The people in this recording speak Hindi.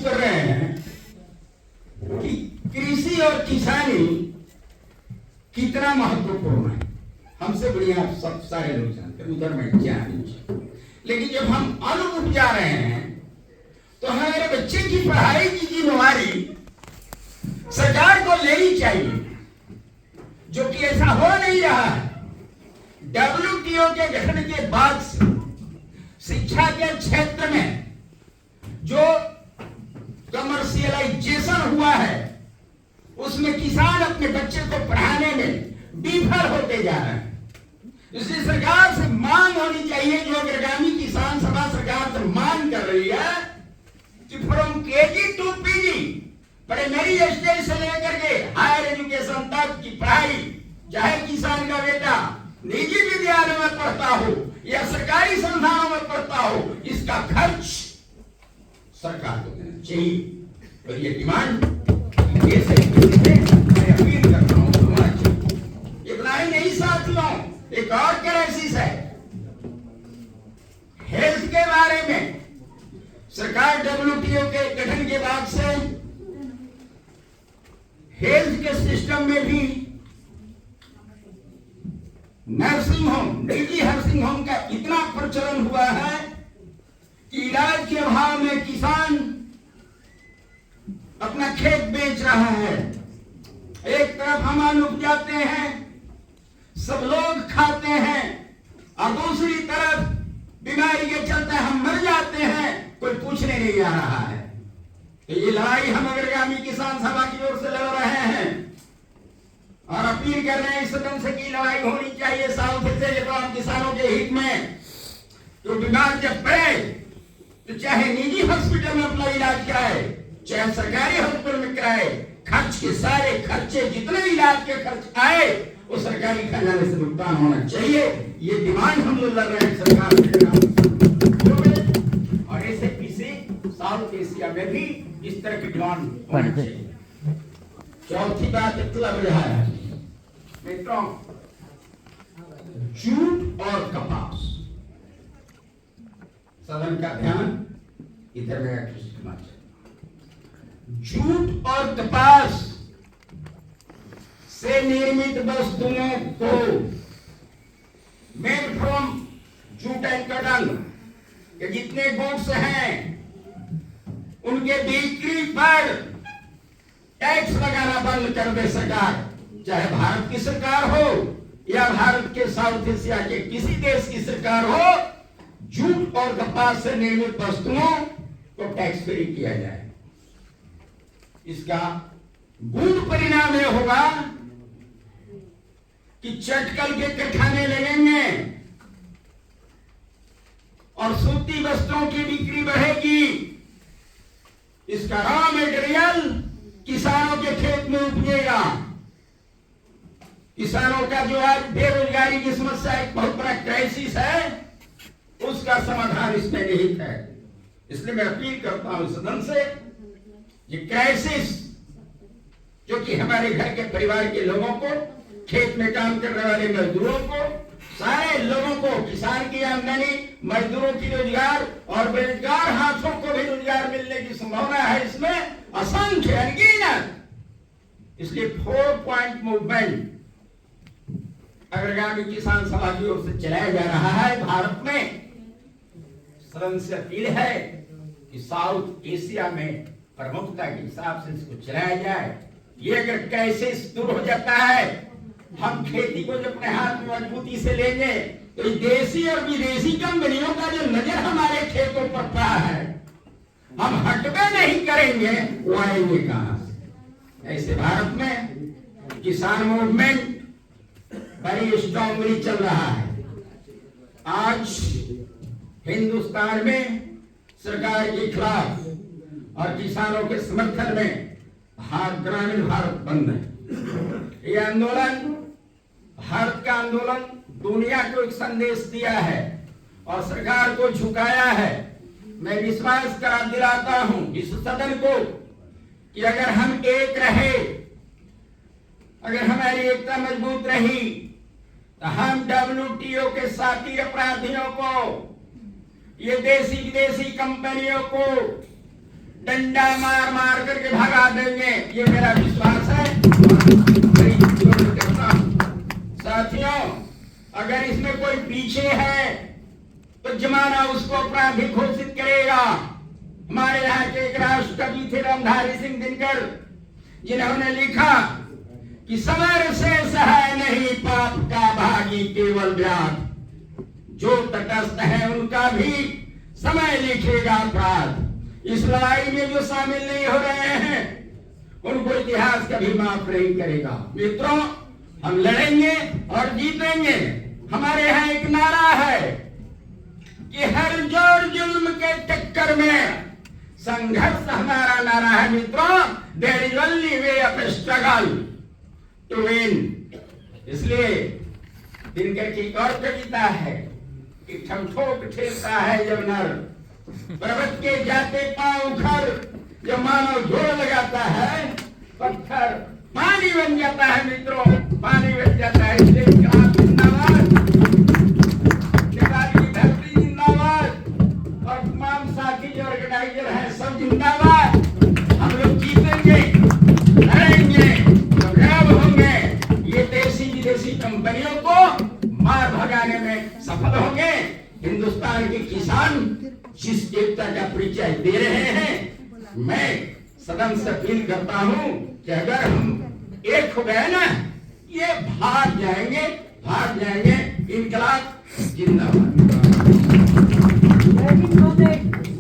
कर रहे हैं कि कृषि और किसानी कितना महत्वपूर्ण है। हमसे बढ़िया आप सब सारे लोग जानते हैं, उधर मैं क्या नहीं। लेकिन जब हम अन्न उपजा रहे हैं तो हमारे बच्चे की पढ़ाई की जिम्मेवारी सरकार को लेनी चाहिए, जो कि ऐसा हो नहीं रहा है। WTO के गठन के बाद से शिक्षा के क्षेत्र में जो कमर्शियलाइजेशन हुआ है उसमें किसान अपने बच्चे को पढ़ाने में विफल होते जा रहे हैं। इसलिए सरकार से मांग होनी चाहिए, जो अग्रगामी किसान सभा सरकार से मांग कर रही है कि from KG to PG primary stage से लेकर के हायर एजुकेशन तक की पढ़ाई, चाहे किसान का बेटा निजी विद्यालय में पढ़ता हो या सरकारी संस्थानों में पढ़ता हो, इसका खर्च सरकार को देना चाहिए। और ये डिमांड मैं अपील कर रहा हूं समाज। इतना ही नहीं साथियों, एक और क्राइसिस है हेल्थ के बारे में। सरकार WTO के गठन के बाद से हेल्थ के सिस्टम में भी नर्सिंग होम, निजी नर्सिंग होम का इतना प्रचलन हुआ है कि इलाज के अभाव में किसान अपना खेत बेच रहा है। एक तरफ हम अन्न उपजाते हैं, सब लोग खाते हैं, और दूसरी तरफ बीमारी के चलते हम मर जाते हैं, कोई पूछने नहीं आ रहा है। तो ये लड़ाई हम अग्रगामी किसान सभा की ओर से लड़ रहे हैं और अपील कर रहे हैं इस सदन से की लड़ाई होनी चाहिए साउथ से तमाम किसानों के हित में। तो बीमार जब पड़े तो चाहे निजी हॉस्पिटल में अपना इलाज कराए, चाहे सरकारी हॉस्पिटल में कराए, खर्च के सारे खर्चे जितने इलाज के खर्च आए वो सरकारी खजाने से भुगतान होना चाहिए। ये डिमांड हम लोग लड़ रहे हैं सरकार से। और ऐसे किसी साउथ एशिया में भी इस तरह की डिमांड होनी चाहिए। चौथी बात मतलब यह है मित्रों, जूट और कपास। सदन का ध्यान इधर में आकर्षित होना चाहिए। जूट और कपास से निर्मित वस्तुओं को made from jute and cotton के जितने गुड्स हैं उनके बिक्री पर टैक्स लगाना बंद कर दे सरकार, चाहे भारत की सरकार हो या भारत के साउथ एशिया के किसी देश की सरकार हो। जूट और कपास से निर्मित वस्तुओं को टैक्स फ्री किया जाए। इसका गुड परिणाम यह होगा कि चटकल के कारखाने लगेंगे और सूती वस्त्रों की बिक्री बढ़ेगी। इसका रॉ मटेरियल किसानों के खेत में उपजेगा। किसानों का जो आज बेरोजगारी की समस्या एक बहुत बड़ा क्राइसिस है, उसका समाधान इसमें निहित है। इसलिए मैं अपील करता हूं सदन से, ये क्राइसिस जो कि हमारे घर के परिवार के लोगों को, खेत में काम करने वाले मजदूरों को, सारे लोगों को, किसान की आमदनी, मजदूरों की रोजगार और बेरोजगार हाथों को भी रोजगार मिलने की संभावना है इसमें असंख्य अनगिनत। इसलिए 4 पॉइंट मूवमेंट अग्रगामी किसान सभा की ओर से चलाया जा रहा है भारत में। सदन से अपील है कि साउथ एशिया में प्रमुखता के हिसाब से इसको चलाया जाए। ये अगर कैसे दूर हो जाता है, हम खेती को जब अपने हाथ में मजबूती से लेंगे तो देशी और विदेशी कंपनियों का जो नजर हमारे खेतों पर पड़ा है, हम हटबे नहीं करेंगे, वो आएंगे कहां से? ऐसे भारत में किसान मूवमेंट बड़ी स्ट्रांगली चल रहा है। आज हिंदुस्तान में सरकार के खिलाफ और किसानों के समर्थन में ग्रामीण भारत बंद है। यह आंदोलन, भारत का आंदोलन, दुनिया को एक संदेश दिया है और सरकार को झुकाया है। मैं विश्वास करा दिलाता हूं इस सदन को कि अगर हम एक रहे, अगर हमारी एकता मजबूत रही, तो हम WTO के साथी अपराधियों को, ये देशी विदेशी कंपनियों को डंडा मार मार करके भगा देंगे, ये मेरा विश्वास है। बड़ी जरूरत करता हूं साथियों, अगर इसमें कोई पीछे है तो जमाना उसको अपराधी घोषित करेगा। हमारे यहाँ के एक राष्ट्रकवि थे रामधारी सिंह दिनकर, जिन्होंने लिखा कि समर से सहाय नहीं पाप का भागी केवल व्याध, जो तटस्थ है उनका भी समय लिखेगा अपराध। इस लड़ाई में जो शामिल नहीं हो रहे हैं उनको इतिहास कभी माफ नहीं करेगा। मित्रों, हम लड़ेंगे और जीतेंगे। हमारे यहाँ एक नारा है कि हर जोर जुल्म के चक्कर में संघर्ष हमारा नारा है। मित्रों, there is only way of struggle to win. इसलिए दिनकर की एक और कविता है कि ठमठोक ठेलता है जब नर, पर्वत के जाते पांव उखड़, जब मानव जोर लगाता है पत्थर पानी बन जाता है। मित्रों, पानी बन जाता है। इसलिए आप जिंदाबाद, नेपाल की धरती जिंदाबाद, और तमाम साथी जो ऑर्गेनाइजर हैं सब जिंदाबाद। हम लोग जीतेंगे, लड़ेंगे, कामयाब होंगे। ये देसी विदेशी कंपनियों को मार भगाने में सफल होंगे। हिंदुस्तान के किसान जिस एकता का परिचय दे रहे हैं, मैं सदन से अपील करता हूं कि अगर हम एक हो गए ना, ये भाग जाएंगे, भाग जाएंगे। इनकलाब जिंदाबाद।